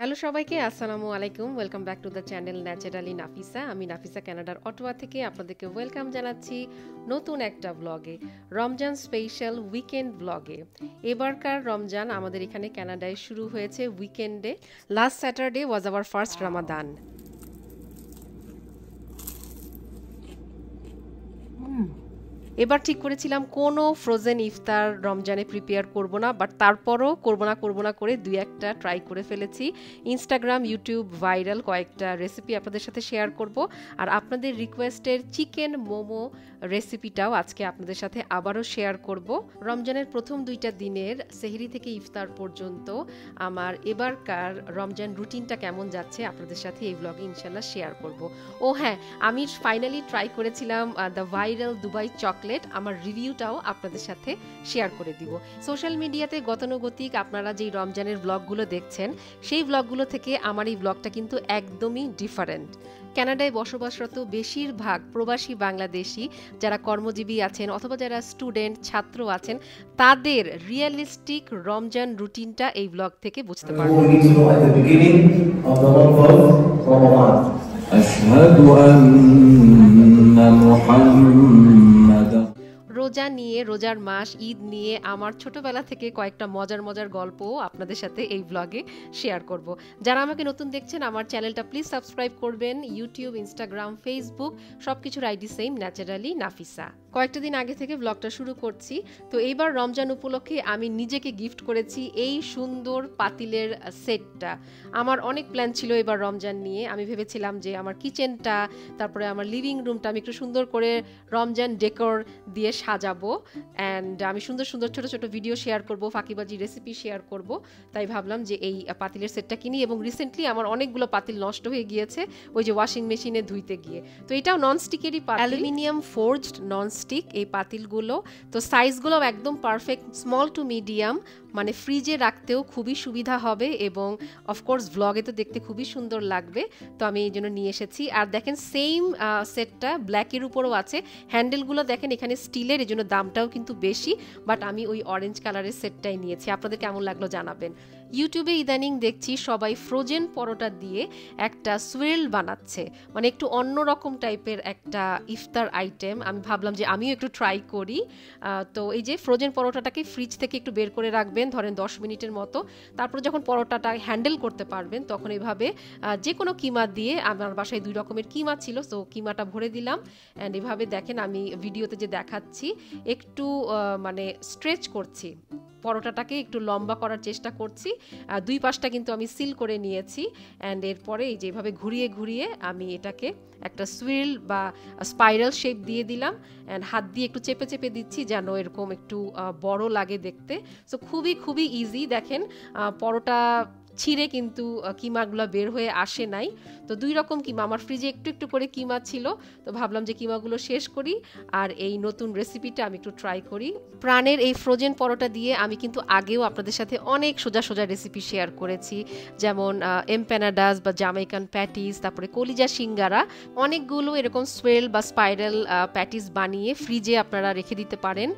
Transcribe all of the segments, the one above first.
Hello সবাইকে, আসসালামু আলাইকুম। Welcome back to the channel naturally Nafisa. আমি নাফিসা কানাডার অটোয়া থেকে আপনাদেরকে ওয়েলকাম জানাচ্ছি নতুন একটা ব্লগে, রমজান স্পেশাল উইকেন্ড ব্লগে। এবারকার রমজান আমাদের এখানে কানাডায় শুরু হয়েছে উইকেন্ডে। Last Saturday was our first Ramadan. এবার ঠিক করেছিলাম কোনো ফ্রোজেন ইফতার রমজানে প্রিপেয়ার করব না, বাট তারপরও করব না করে দুই একটা ট্রাই করে ফেলেছি। ইনস্টাগ্রাম ইউটিউব ভাইরাল কয়েকটা রেসিপি আপনাদের সাথে শেয়ার করব, আর আপনাদের রিকোয়েস্টের চিকেন মোমো রেসিপিটাও আজকে আপনাদের সাথে আবারও শেয়ার করব। রমজানের প্রথম দুইটা দিনের সেহরি থেকে ইফতার পর্যন্ত আমার এবারকার রমজান রুটিনটা কেমন যাচ্ছে আপনাদের সাথে এই ব্লগে ইনশাল্লাহ শেয়ার করব। ও হ্যাঁ, আমি ফাইনালি ট্রাই করেছিলাম দ্য ভাইরাল দুবাই চকলেট। আমার রিভিউটাও আপনাদের সাথে শেয়ার করে দিব। সোশ্যাল মিডিয়াতে গতানুগতিক আপনারা যেই রমজানের ব্লগগুলো দেখছেন, সেই ব্লগগুলো থেকে আমার এই ব্লগটা কিন্তু একদমই ডিফারেন্ট। কানাডায় বসবাসরত বেশিরভাগ প্রবাসী বাংলাদেশি যারা কর্মজীবী আছেন অথবা যারা স্টুডেন্ট ছাত্র আছেন, তাদের রিয়েলিস্টিক রমজান রুটিনটা এই ব্লগ থেকে বুঝতে পারবেন। রোজা নিয়ে, রোজার মাস, ঈদ নিয়ে আমার ছোটবেলা থেকে কয়েকটা মজার মজার গল্প আপনাদের সাথে এই ব্লগে শেয়ার করব। যারা আমাকে নতুন দেখছেন, আমার চ্যানেলটা প্লিজ সাবস্ক্রাইব করবেন। ইউটিউব, ইনস্টাগ্রাম, ফেসবুক সবকিছুর আইডি সেম, ন্যাচারালি নাফিসা। কয়েকটা দিন আগে থেকে ব্লগটা শুরু করছি। তো এইবার রমজান উপলক্ষে আমি নিজেকে গিফট করেছি এই সুন্দর পাতিলের সেটটা। আমার অনেক প্ল্যান ছিল এবার রমজান নিয়ে। আমি ভেবেছিলাম যে আমার কিচেনটা, তারপরে আমার লিভিং রুমটা আমি একটু সুন্দর করে রমজান ডেকোর দিয়ে সাজাবো, অ্যান্ড আমি সুন্দর সুন্দর ছোট ছোট ভিডিও শেয়ার করব, ফাঁকিবাজি রেসিপি শেয়ার করব। তাই ভাবলাম যে এই পাতিলের সেটটা কিনি, এবং রিসেন্টলি আমার অনেকগুলো পাতিল নষ্ট হয়ে গিয়েছে ওই যে ওয়াশিং মেশিনে ধুইতে গিয়ে। তো এটাও ননস্টিকেরই পাতিল, অ্যালুমিনিয়াম ফোর্জড ননস্টিক এই পাতিলগুলো। তো সাইজগুলো একদম পারফেক্ট, স্মল টু মিডিয়াম, মানে ফ্রিজে রাখতেও খুবই সুবিধা হবে, এবং অফকোর্স ব্লগে তো দেখতে খুবই সুন্দর লাগবে। তো আমি এই জন্য নিয়ে এসেছি। আর দেখেন সেম সেটটা ব্ল্যাকের উপরও আছে। হ্যান্ডেলগুলো দেখেন এখানে স্টিলের, এই জন্য দামটাও কিন্তু বেশি, বাট আমি ওই অরেঞ্জ কালারের সেটটাই নিয়েছি। আপনাদের কেমন লাগলো জানাবেন। ইউটিউবে ইদানিং দেখছি সবাই ফ্রোজেন পরোটা দিয়ে একটা সুইরল বানাচ্ছে, মানে একটু অন্যরকম টাইপের একটা ইফতার আইটেম। আমি ভাবলাম যে আমিও একটু ট্রাই করি। তো এই যে ফ্রোজেন পরোটাটাকে ফ্রিজ থেকে একটু বের করে রাখবেন, ধরেন 10 মিনিটের মতো। তারপরে যখন পরোটাটা হ্যান্ডেল করতে পারবেন, তখন এইভাবে যে কোনো কিমা দিয়ে, আমার বাসায় 2 রকমের কিমা ছিল, সো কিমাটা ভরে দিলাম। অ্যান্ড এভাবে দেখেন আমি ভিডিওতে যে দেখাচ্ছি, একটু মানে স্ট্রেচ করছি, পরোটাটাকে একটু লম্বা করার চেষ্টা করছি। দুই পাশটা কিন্তু আমি সিল করে নিয়েছি। অ্যান্ড এরপরে এই যেভাবে ঘুরিয়ে ঘুরিয়ে আমি এটাকে একটা সুইরল বা স্পাইরাল শেপ দিয়ে দিলাম, অ্যান্ড হাত দিয়ে একটু চেপে চেপে দিচ্ছি যেন এরকম একটু বড় লাগে দেখতে। সো খুবই খুবই ইজি। দেখেন পরোটা ছিঁড়ে কিন্তু কিমাগুলো বের হয়ে আসে নাই। তো 2 রকম কিমা, আমার ফ্রিজে একটু একটু করে কিমা ছিল, তো ভাবলাম যে কিমাগুলো শেষ করি আর এই নতুন রেসিপিটা আমি একটু ট্রাই করি। প্রাণের এই ফ্রোজেন পরোটা দিয়ে আমি কিন্তু আগেও আপনাদের সাথে অনেক সোজা সোজা রেসিপি শেয়ার করেছি, যেমন এমপ্যানাডাস বা জামাইকান প্যাটিস, তারপরে কলিজা সিঙ্গারা। অনেকগুলো এরকম সোয়েল বা স্পাইরাল প্যাটিস বানিয়ে ফ্রিজে আপনারা রেখে দিতে পারেন,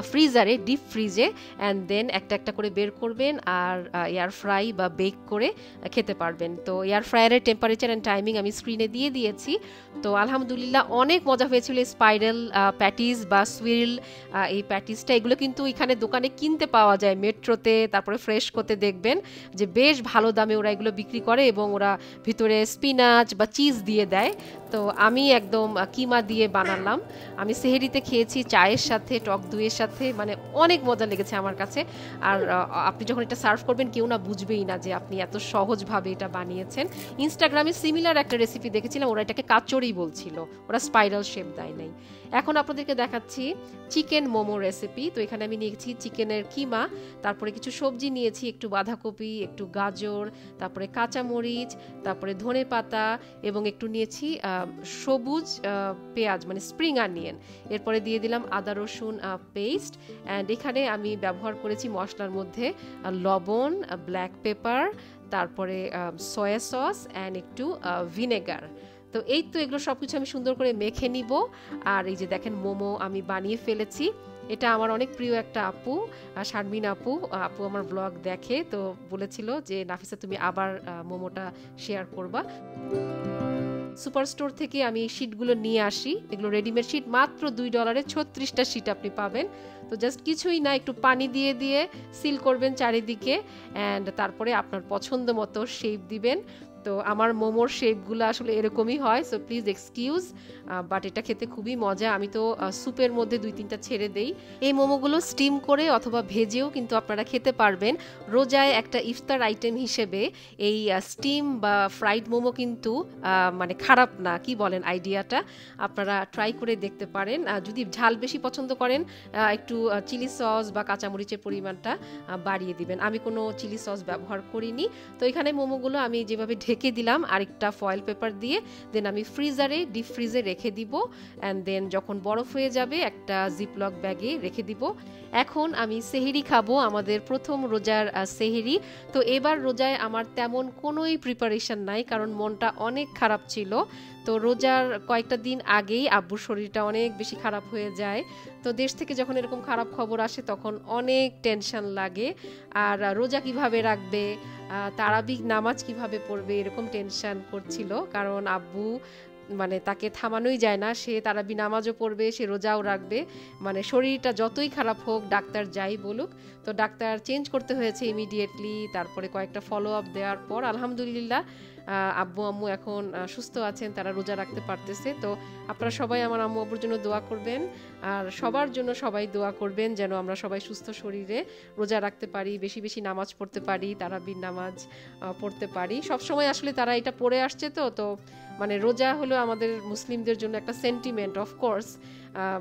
ফ্রিজারে, ডিপ ফ্রিজে, অ্যান্ড দেন একটা একটা করে বের করবেন আর এয়ার ফ্রাই বা বেক করে খেতে পারবেন। তো এয়ার ফ্রায়ারের টেম্পারেচার অ্যান্ড টাইমিং আমি স্ক্রিনে দিয়ে দিয়েছি। তো আলহামদুলিল্লাহ অনেক মজা হয়েছিল স্পাইরাল প্যাটিস বা সুইরল এই প্যাটিসটা। এগুলো কিন্তু এখানে দোকানে কিনতে পাওয়া যায়, মেট্রোতে, তারপরে ফ্রেশ করতে দেখবেন যে বেশ ভালো দামে ওরা এগুলো বিক্রি করে, এবং ওরা ভিতরে স্পিনাচ বা চিজ দিয়ে দেয়। তো আমি একদম কিমা দিয়ে বানালাম। আমি সেহরিতে খেয়েছি চায়ের সাথে, টক দইয়ের সাথে, মানে অনেক মজা লেগেছে আমার কাছে। আর আপনি যখন এটা সার্ভ করবেন, কেউ না বুঝবেই না যে আপনি এত সহজভাবে এটা বানিয়েছেন। ইনস্টাগ্রামে সিমিলার একটা রেসিপি দেখেছিলাম, ওরা এটাকে কাচড়ি বলছিল, ওরা স্পাইরাল শেপ দেয় নাই। এখন আপনাদেরকে দেখাচ্ছি চিকেন মোমো রেসিপি। তো এখানে আমি নিয়েছি চিকেনের কিমা, তারপরে কিছু সবজি নিয়েছি, একটু বাঁধাকপি, একটু গাজর, তারপরে কাঁচামরিচ, তারপরে ধনে পাতা, এবং একটু নিয়েছি সবুজ পেঁয়াজ, মানে স্প্রিং অনিয়ন। এরপরে দিয়ে দিলাম আদা রসুন পেস্ট, অ্যান্ড এখানে আমি ব্যবহার করেছি মশলার মধ্যে লবণ, ব্ল্যাক পেপার, তারপরে সয়া সস অ্যান্ড একটু ভিনেগার। তো এই তো এগুলো সব কিছু আমি সুন্দর করে মেখে নিব। আর এই যে দেখেন মোমো আমি বানিয়ে ফেলেছি। এটা আমার অনেক প্রিয় একটা আপু, শারমিন আপু। আপু আমার ব্লগ দেখে, তো বলেছিল যে নাফিসা তুমি আবার মোমোটা শেয়ার করবা। সুপার স্টোর থেকে আমি শীটগুলো নিয়ে আসি, এগুলো রেডিমেড শীট, মাত্র $2 36টা শীট আপনি পাবেন। তো জাস্ট কিছুই না, একটু পানি দিয়ে দিয়ে সিল করবেন চারিদিকে, অ্যান্ড তারপরে আপনার পছন্দ মতো শেপ দিবেন। তো আমার মোমোর শেপগুলো আসলে এরকমই হয়, সো প্লিজ এক্সকিউজ, বাট এটা খেতে খুবই মজা। আমি তো স্যুপের মধ্যে 2-3টা ছেড়ে দেই। এই মোমোগুলো স্টিম করে অথবা ভেজেও কিন্তু আপনারা খেতে পারবেন। রোজায় একটা ইফতার আইটেম হিসেবে এই স্টিম বা ফ্রাইড মোমো কিন্তু মানে খারাপ না, কি বলেন আইডিয়াটা? আপনারা ট্রাই করে দেখতে পারেন। যদি ঝাল বেশি পছন্দ করেন, একটু চিলি সস বা কাঁচামরিচের পরিমাণটা বাড়িয়ে দিবেন। আমি কোনো চিলি সস ব্যবহার করিনি। তো এখানে মোমোগুলো আমি যেভাবে ঢেকে দিলাম আরেকটা ফয়েল পেপার দিয়ে, দেন আমি ফ্রিজারে, ডিপ ফ্রিজে রেখে দিব, অ্যান্ড দেন যখন বরফ হয়ে যাবে একটা জিপলক ব্যাগে রেখে দিব। এখন আমি সেহেরি খাবো, আমাদের প্রথম রোজার সেহেরি। তো এবার রোজায় আমার তেমন কোনোই প্রিপারেশন নাই, কারণ মনটা অনেক খারাপ ছিল। তো রোজার কয়েকটা দিন আগেই আব্বুর শরীরটা অনেক বেশি খারাপ হয়ে যায়। তো দেশ থেকে যখন এরকম খারাপ খবর আসে তখন অনেক টেনশন লাগে। আর রোজা কিভাবে রাখবে, তারাবি নামাজ কিভাবে পড়বে, এরকম টেনশন করছিল। কারণ আব্বু মানে তাকে থামানোই যায় না, সে তারাবি নামাজও পড়বে, সে রোজাও রাখবে। মানে শরীরটা যতই খারাপ হোক, ডাক্তার যাই বলুক। তো ডাক্তার চেঞ্জ করতে হয়েছে ইমিডিয়েটলি। তারপরে কয়েকটা ফলো আপ দেওয়ার পর আলহামদুলিল্লাহ আব্বু আম্মু এখন সুস্থ আছেন, তারা রোজা রাখতে পারতেছে। তো আপনারা সবাই আমার আম্মু আব্বুর জন্য দোয়া করবেন, আর সবার জন্য সবাই দোয়া করবেন যেন আমরা সবাই সুস্থ শরীরে রোজা রাখতে পারি, বেশি বেশি নামাজ পড়তে পারি, তারাবির নামাজ পড়তে পারি। সবসময় আসলে তারা এটা পড়ে আসছে। তো মানে রোজা হলো আমাদের মুসলিমদের জন্য একটা সেন্টিমেন্ট, অফকোর্স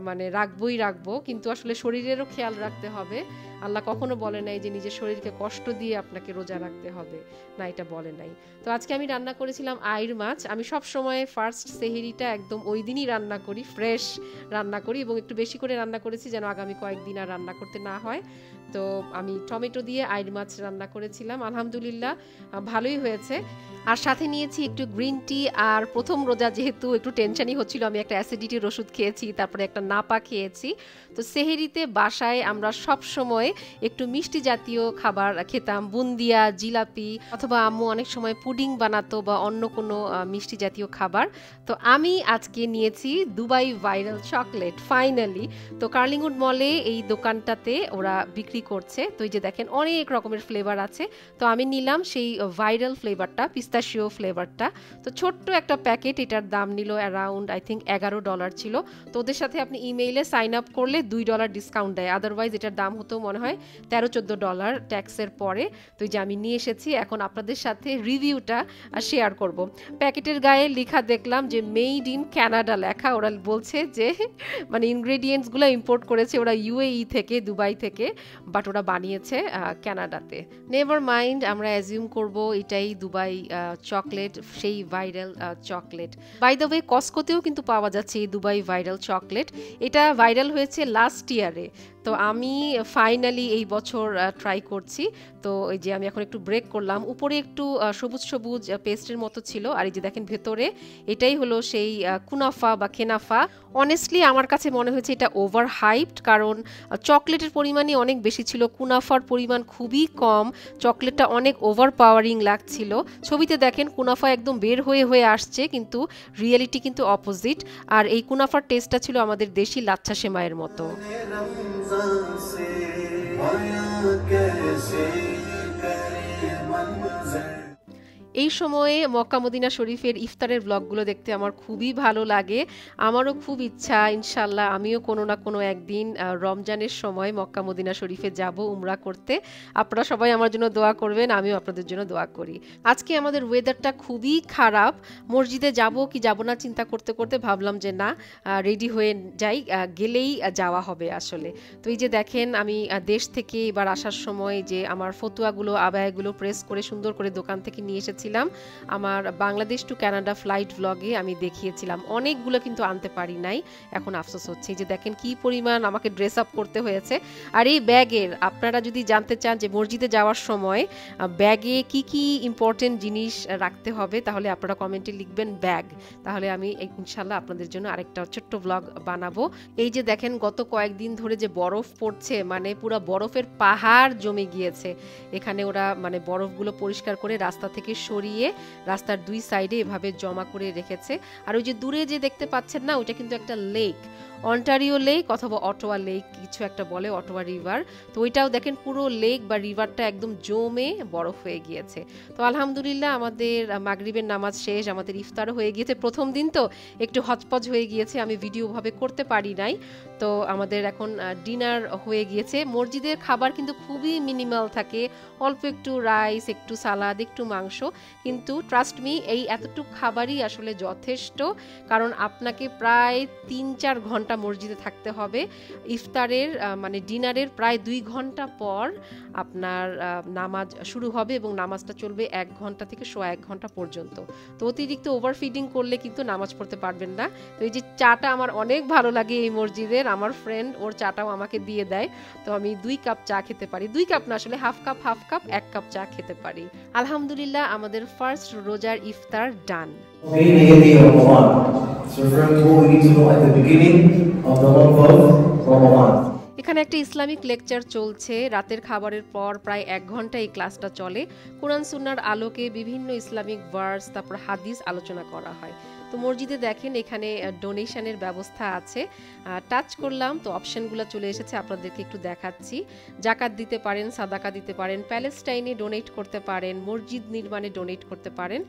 মানে রাখবো, কিন্তু আসলে শরীরেরও খেয়াল রাখতে হবে। আল্লাহ কখনো বলে নাই যে নিজের শরীরকে কষ্ট দিয়ে আপনাকে রোজা রাখতে হবে, না, এটা বলে নাই। তো আজকে আমি রান্না করেছিলাম আইর মাছ। আমি সব সময় ফার্স্ট সেহেরিটা একদম ওই দিনই রান্না করি, ফ্রেশ রান্না করি, এবং একটু বেশি করে রান্না করেছি যেন আগামী কয়েকদিন আর রান্না করতে না হয়। তো আমি টমেটো দিয়ে আইর মাছ রান্না করেছিলাম, আলহামদুলিল্লাহ ভালোই হয়েছে। আর সাথে নিয়েছি একটু গ্রিন টি। আর প্রথম রোজা যেহেতু একটু টেনশনই হচ্ছিল, আমি একটা অ্যাসিডিটির ওষুধ খেয়েছি, তারপরে একটা নাপা খেয়েছি। তো সেহেরিতে বাসায় আমরা সব সময় একটু মিষ্টি জাতীয় খাবার খেতাম, বুন্দিয়া, জিলাপি, অথবা আম্মু অনেক সময় পুডিং বানাতো বা অন্য কোনো মিষ্টি জাতীয় খাবার। তো আমি আজকে নিয়েছি দুবাই ভাইরাল চকলেট, ফাইনালি। তো কার্লিংউড মলে এই দোকানটাতে ওরা বিক্রি করছে। তো এই যে দেখেন অনেক রকমের ফ্লেভার আছে। তো আমি নিলাম সেই ভাইরাল ফ্লেভারটা, পিস্তাশিও ফ্লেভারটা। তো ছোট্ট একটা প্যাকেট, এটার দাম নিল অ্যারাউন্ড আই থিঙ্ক $11 ছিল। তো ওদের সাথে আপনি ইমেইলে সাইন আপ করলে $2 ডিসকাউন্ট দেয়, আদারওয়াইজ এটার দাম হতো মনে হয় $13-14 ট্যাক্সের পরে। তো এই যে আমি নিয়ে এসেছি, এখন আপনাদের সাথে রিভিউটা শেয়ার করব। প্যাকেটের গায়ে লেখা দেখলাম যে মেড ইন কানাডা লেখা। ওরা বলছে যে মানে ইনগ্রেডিয়েন্টসগুলো ইম্পোর্ট করেছে ওরা ইউএই থেকে, দুবাই থেকে, বাট ওরা বানিয়েছে কানাডাতে। নেভার মাইন্ড, আমরা অ্যাজিউম করব এটাই দুবাই চকলেট, সেই viral chocolate. By the way কসকোতেও কিন্তু পাওয়া যাচ্ছে এই দুবাই ভাইরাল চকলেট। এটা ভাইরাল হয়েছে লাস্ট ইয়ারে। তো আমি ফাইনালি এই বছর ট্রাই করছি। তো এই যে আমি এখন একটু ব্রেক করলাম, উপরে একটু সবুজ সবুজ পেস্টের মতো ছিল, আর এই যে দেখেন ভেতরে এটাই হলো সেই কুনাফা বা খেনাফা। অনেস্টলি আমার কাছে মনে হয়েছে এটা ওভার হাইপড, কারণ চকলেটের পরিমাণই অনেক বেশি ছিল, কুনাফার পরিমাণ খুবই কম। চকলেটটা অনেক ওভার পাওয়ারিং লাগছিল। ছবিতে দেখেন কুনাফা একদম বের হয়ে আসছে, কিন্তু রিয়েলিটি কিন্তু অপোজিট। আর এই কুনাফার টেস্টটা ছিল আমাদের দেশি লাচ্ছা সেমাইয়ের মতো। এই সময়ে মক্কা মদিনা শরীফের ইফতারের ব্লগগুলো দেখতে আমার খুবই ভালো লাগে। আমারও খুব ইচ্ছা ইনশাল্লাহ আমিও কোনো না কোনো একদিন রমজানের সময় মক্কা মদিনা শরীফে যাব উমরা করতে। আপনারা সবাই আমার জন্য দোয়া করবেন, আমিও আপনাদের জন্য দোয়া করি। আজকে আমাদের ওয়েদারটা খুবই খারাপ। মসজিদে যাব কি যাব না চিন্তা করতে করতে ভাবলাম যে না, রেডি হয়ে যাই, গেলেই যাওয়া হবে আসলে। তো এই যে দেখেন আমি দেশ থেকে এবার আসার সময় যে আমার ফতুয়াগুলো, আবায়াগুলো প্রেস করে সুন্দর করে দোকান থেকে নিয়ে এসেছি। দেখিয়েছিলাম আমার বাংলাদেশ টু কানাডা ফ্লাইট ব্লগে, আমি দেখিয়েছিলাম। অনেকগুলো কিন্তু আনতে পারি নাই, এখন আফসোস হচ্ছে। যে দেখেন কি পরিমাণ আমাকে ড্রেস আপ করতে হয়েছে। আর এই ব্যাগের আপনারা যদি জানতে চান যে মসজিদে যাওয়ার সময় ব্যাগে কি কি ইম্পর্টেন্ট জিনিস রাখতে হবে, তাহলে আপনারা কমেন্টে লিখবেন ব্যাগ, তাহলে আমি ইনশাল্লাহ আপনাদের জন্য আরেকটা ছোট্ট ব্লগ বানাবো। এই যে দেখেন গত কয়েকদিন ধরে যে বরফ পড়ছে, মানে পুরো বরফের পাহাড় জমে গিয়েছে। এখানে ওরা মানে বরফগুলো পরিষ্কার করে রাস্তা থেকে সরিয়ে রাস্তার দুই সাইডে এভাবে জমা করে রেখেছে। আর ওই যে দূরে যে দেখতে পাচ্ছেন না, ওইটা কিন্তু একটা লেক, অন্টারিও লেক অথবা অটোয়া লেক কিছু একটা বলে, অটোয়া রিভার। তো ওইটাও দেখেন পুরো লেক বা রিভারটা একদম জমে বরফ হয়ে গিয়েছে। তো আলহামদুলিল্লাহ আমাদের মাগরিবের নামাজ শেষ, আমাদের ইফতারও হয়ে গিয়েছে। প্রথম দিন তো একটু হচপচ হয়ে গিয়েছে, আমি ভিডিওভাবে করতে পারি নাই। তো আমাদের এখন ডিনার হয়ে গিয়েছে। মসজিদের খাবার কিন্তু খুবই মিনিমাল থাকে, অল্প একটু রাইস, একটু সালাদ, একটু মাংস, কিন্তু ট্রাস্ট মি এই এতটুকু খাবারই আসলে যথেষ্ট। কারণ আপনাকে প্রায় 3-4 ঘন্টা মসজিদে থাকতে হবে। ইফতারের মানে ডিনারের প্রায় 2 ঘন্টা পর আপনার নামাজ শুরু হবে এবং নামাজটা চলবে 1 ঘন্টা থেকে 1.5 ঘন্টা পর্যন্ত। তো অতিরিক্ত ওভারফিডিং করলে কিন্তু নামাজ পড়তে পারবেন না। তো এই যে চাটা আমার অনেক ভালো লাগে এই মসজিদের, আমার ফ্রেন্ড ওর চাটাও আমাকে দিয়ে দেয়। তো আমি 2 কাপ চা খেতে পারি, 2 কাপ না আসলে হাফ কাপ 1 কাপ চা খেতে পারি। আলহামদুলিল্লাহ আমাদের ফার্স্ট রোজার ইফতার ডান। এখানে একটা ইসলামিক লেকচার চলছে, রাতের খাবারের পর প্রায় 1 ঘন্টা এই ক্লাসটা চলে। কোরআন সুন্নাহর আলোকে বিভিন্ন ইসলামিক ভার্স, তারপর হাদিস আলোচনা করা হয়। তো মসজিদে দেখেন এখানে ডোনেশনের ব্যবস্থা আছে, টাচ করলাম তো অপশনগুলো চলে এসেছে, আপনাদেরকে একটু দেখাচ্ছি। জাকাত দিতে পারেন, সাদাকা দিতে পারেন, প্যালেস্টাইনে ডোনেট করতে পারেন, মসজিদ নির্মাণে ডোনেট করতে পারেন,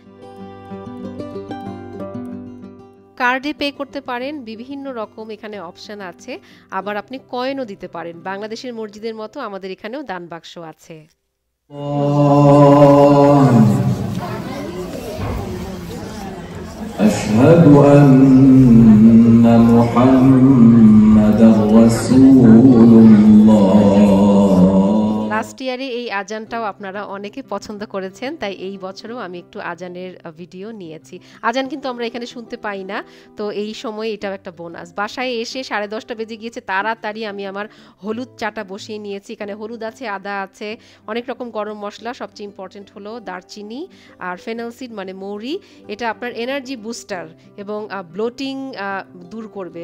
কার্ডে পে করতে পারেন, বিভিন্ন রকম এখানে অপশন আছে। আবার আপনি কয়েনও দিতে পারেন, বাংলাদেশের মসজিদের মতো আমাদের এখানেও দান বাক্স আছে। আশহাদু আন্না মুহাম্মাদার রাসূলুল্লাহ। লাস্ট ইয়ারে এই আজানটাও আপনারা অনেকে পছন্দ করেছেন, তাই এই বছরও আমি একটু আজানের ভিডিও নিয়েছি। আজান কিন্তু আমরা এখানে শুনতে পাই না, তো এই সময় এটাও একটা বোনাস। বাসায় এসে 10:30 বেজে গিয়েছে, তাড়াতাড়ি আমি আমার হলুদ চাটা বসিয়ে নিয়েছি। এখানে হলুদ আছে, আদা আছে, অনেক রকম গরম মশলা, সবচেয়ে ইম্পর্টেন্ট হলো দারচিনি আর ফেনাল সিড মানে মৌরি। এটা আপনার এনার্জি বুস্টার এবং ব্লোটিং দূর করবে।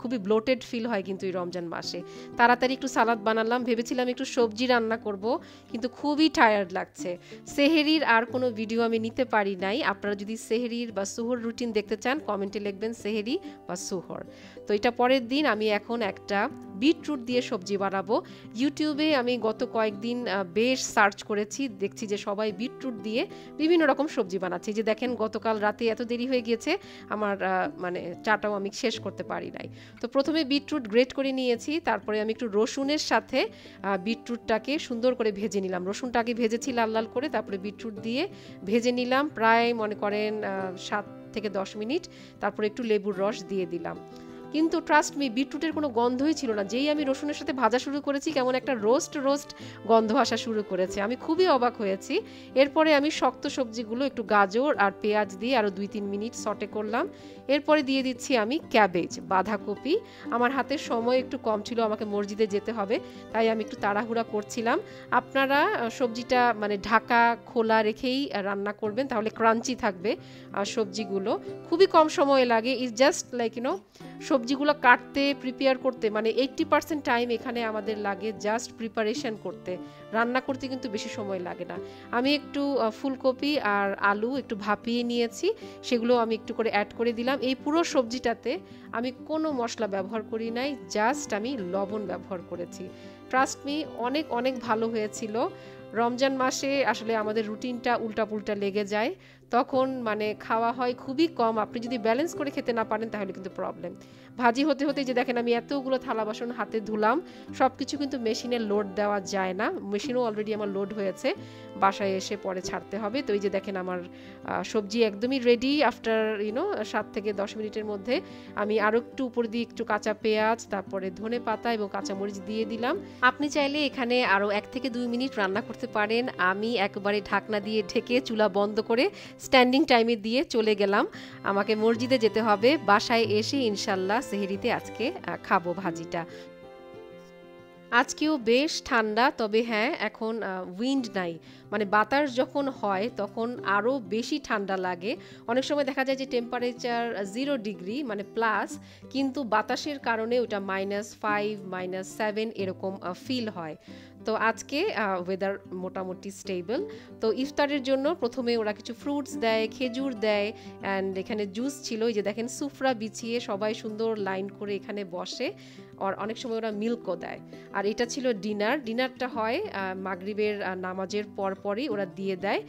খুবই ব্লোটেড ফিল হয় কিন্তু এই রমজান মাসে। তাড়াতাড়ি একটু সালাদ বানালাম, ভেবেছিলাম একটু সবজি রান্না করব, কিন্তু খুবই টায়ার্ড লাগছে। সেহেরির আর কোনো ভিডিও আমি নিতে পারি নাই। আপনারা যদি সেহেরির বা সুহর রুটিন দেখতে চান কমেন্টে লিখবেন সেহেরি বা সুহর। তো এটা পরের দিন আমি এখন একটা বিটরুট দিয়ে সবজি বানাবো। ইউটিউবে আমি গত কয়েকদিন বেশ সার্চ করেছি, দেখছি যে সবাই বিটরুট দিয়ে বিভিন্ন রকম সবজি বানাচ্ছে। যে দেখেন গতকাল রাতে এত দেরি হয়ে গিয়েছে, আমার মানে চাটাও আমি শেষ করতে পারি নাই। তো প্রথমে বিটরুট গ্রেট করে নিয়েছি, তারপরে আমি একটু রসুনের সাথে বিটরুটটাকে সুন্দর করে ভেজে নিলাম। রসুনটাকে ভেজেছি লাল লাল করে, তারপরে বিটরুট দিয়ে ভেজে নিলাম প্রায় মনে করেন 7 থেকে 10 মিনিট। তারপরে একটু লেবুর রস দিয়ে দিলাম। কিন্তু ট্রাস্ট মি বিটরুটের কোনো গন্ধই ছিল না। যেই আমি রসুনের সাথে ভাজা শুরু করেছি, কেমন একটা রোস্ট গন্ধ আসা শুরু করেছে। আমি খুবই অবাক হয়েছি। এরপরে আমি শক্ত সবজিগুলো একটু গাজর আর পেঁয়াজ দিয়ে আরও 2-3 মিনিট সটে করলাম। এরপরে দিয়ে দিচ্ছি আমি ক্যাবেজ, বাঁধাকপি। আমার হাতে সময় একটু কম ছিল, আমাকে মসজিদে যেতে হবে, তাই আমি একটু তাড়াহুড়া করছিলাম। আপনারা সবজিটা মানে ঢাকা খোলা রেখেই রান্না করবেন, তাহলে ক্রাঞ্চি থাকবে সবজিগুলো। খুবই কম সময় লাগে, ইজ জাস্ট লাইক সবজিগুলো কাটতে প্রিপেয়ার করতে, মানে 80% টাইম এখানে আমাদের লাগে জাস্ট প্রিপারেশন করতে। রান্না করতে কিন্তু বেশি সময় লাগে না। আমি একটু ফুলকপি আর আলু একটু ভাপিয়ে নিয়েছি, সেগুলো আমি একটু করে অ্যাড করে দিলাম। এই পুরো সবজিটাতে আমি কোনো মশলা ব্যবহার করি নাই, জাস্ট আমি লবণ ব্যবহার করেছি। ট্রাস্ট মি অনেক অনেক ভালো হয়েছিল। রমজান মাসে আসলে আমাদের রুটিনটা উল্টাপুল্টা লেগে যায়, তখন মানে খাওয়া হয় খুবই কম। আপনি যদি ব্যালেন্স করে খেতে না পারেন তাহলে কিন্তু প্রবলেম। ভাজি হতে হতে যে দেখেন আমি এতগুলো থালা বাসন হাতে ধুলাম, সব কিছু কিন্তু মেশিনে লোড দেওয়া যায় না। মেশিনও অলরেডি আমার লোড হয়েছে, বাসায় এসে পরে ছাড়তে হবে। তো এই যে দেখেন আমার সবজি একদমই রেডি। আফটার 7 থেকে 10 মিনিটের মধ্যে আমি আরও একটু উপর দিয়ে একটু কাঁচা পেঁয়াজ, তারপরে ধনে পাতা এবং কাঁচামরিচ দিয়ে দিলাম। আপনি চাইলে এখানে আরও 1 থেকে 2 মিনিট রান্না করতে করতে পারেন। আমি একবারে ঢাকনা দিয়ে ঢেকে চুলা বন্ধ করে স্ট্যান্ডিং টাইমে দিয়ে চলে গেলাম। আমাকে মসজিদে যেতে হবে, বাসায় এসে ইনশাল্লাহ সেহরিতে আজকে খাবো ভাজিটা। আজকেও বেশ ঠান্ডা, তবে হ্যাঁ এখন উইন্ড নাই, মানে বাতাস যখন হয় তখন আরও বেশি ঠান্ডা লাগে। অনেক সময় দেখা যায় যে টেম্পারেচার 0 ডিগ্রি মানে প্লাস, কিন্তু বাতাসের কারণে ওটা -5 -7 এরকম ফিল হয়। তো আজকে ওয়েদার মোটামুটি স্টেবল। তো ইফতারের জন্য প্রথমে ওরা কিছু ফ্রুটস দেয়, খেজুর দেয়, অ্যান্ড এখানে জুস ছিল, এই যে দেখেন সুফরা বিছিয়ে সবাই সুন্দর লাইন করে এখানে বসে। আর অনেক সময় ওরা মিল্কও দেয়। আর এটা ছিল ডিনারটা হয় মাগরিবের নামাজের পরপরই ওরা দিয়ে দেয়।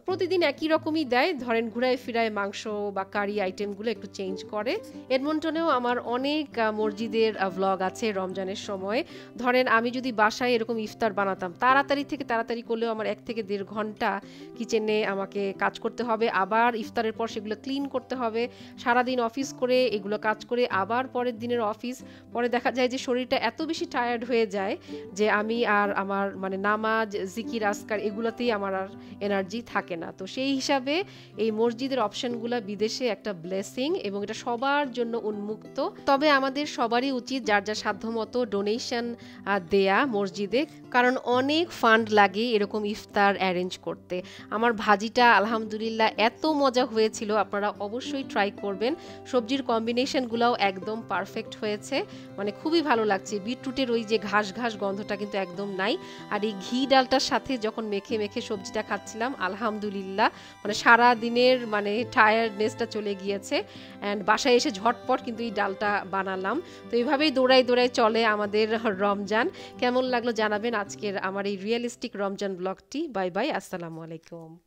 প্রতিদিন একই রকমই দেয়, ধরেন ঘুরায় ফিরায় মাংস বা কারি আইটেমগুলো একটু চেঞ্জ করে। এডমন্টনেও আমার অনেক মসজিদের ভ্লগ আছে রমজানের সময়। ধরেন আমি যদি বাসায় এরকম ইফতার বানাতাম, তাড়াতাড়ি করলেও আমার 1 থেকে 1.5 ঘন্টা কিচেনে আমাকে কাজ করতে হবে, আবার ইফতারের পর সেগুলো ক্লিন করতে হবে, সারাদিন অফিস করে এগুলো কাজ করে আবার পরের দিনের অফিস। পরে দেখা যায় যে শরীরটা এত বেশি টায়ার্ড হয়ে যায় যে আমি আর আমার মানে নামাজ জিকির আজকার এগুলোতেই আমার আর এনার্জি থাকে না। তো সেই হিসাবে এই মসজিদের অপশনগুলো বিদেশে একটা ব্লেসিং, এবং এটা সবার জন্য উন্মুক্ত। তবে আমাদের সবারই উচিত যার যা সাধ্যমতো ডোনেশন দেয়া মসজিদে, কারণ অনেক ফান্ড লাগে এরকম ইফতার অ্যারেঞ্জ করতে। আমার ভাজিটা আলহামদুলিল্লাহ এত মজা হয়েছিল, আপনারা অবশ্যই ট্রাই করবেন। সবজির কম্বিনেশনগুলোও একদম পারফেক্ট হয়েছে, মানে খুবই ভালো লাগছে। বিটরুটের ওই যে ঘাস ঘাস গন্ধটা কিন্তু একদম নাই। আর এই ঘি ডালটার সাথে যখন মেখে মেখে সবজিটা খাচ্ছিলাম, আলহামদুলিল্লাহ মানে সারা দিনের মানে টায়ার্ডনেসটা চলে গিয়েছে। অ্যান্ড বাসায় এসে ঝটপট কিন্তু এই ডালটা বানালাম। তো এইভাবেই দৌড়াই চলে আমাদের রমজান। কেমন লাগলো জানাবেন আজকের আমার এই রিয়েলিস্টিক রমজান ব্লগটি। বাই বাই, আসসালামু আলাইকুম।